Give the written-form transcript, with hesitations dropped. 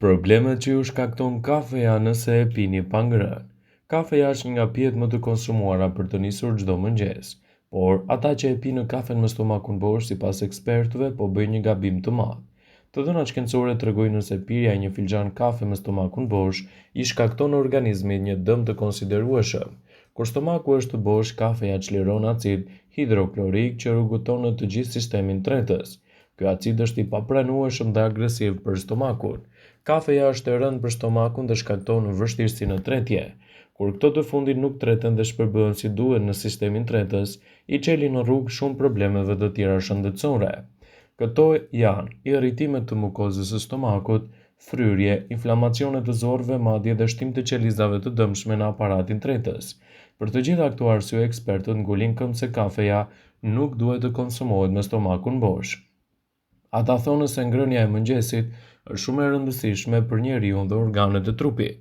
Problemet që ju shkakton kafeja nëse e pini pa ngrënë. Kafeja është një nga pijet më të konsumuara për të nisur çdo mëngjes, por ata që e pinë kafen me stomakun bosh, sipas ekspertëve, po bëjnë një gabim të madh. Të dhënat shkencore tregojnë se pirja e një filxhan kafe me stomakun bosh i shkakton organizmit një dëm të konsiderueshëm. Kur stomaku është bosh, kafeja çliron acid hidroklorik që rrugëton në të gjithë sistemin tretës. Ky acid është i papranueshëm dhe agresiv për stomakun. Kafeja është e rëndë për stomakun dhe shkakton vështirësi në tretje. Kur këto të fundit nuk treten dhe shpërbëhen si duhet në sistemin tretës, i çelin në rrugë shumë problemeve të tjera shëndetësore. Këto janë irritimet të mukozës së stomakut, fryrje, inflamacione të zorrve, madje edhe shtim të qelizave të dëmshme në aparatin tretës. Për të gjitha këto arsye, ekspertët ngulin këmbë se kafeja nuk duhet të konsumohet me stomakun bosh. Ata thonë se ngrënia e mëngjesit është shumë e rëndësishme për njeriu dhe organet e trupit.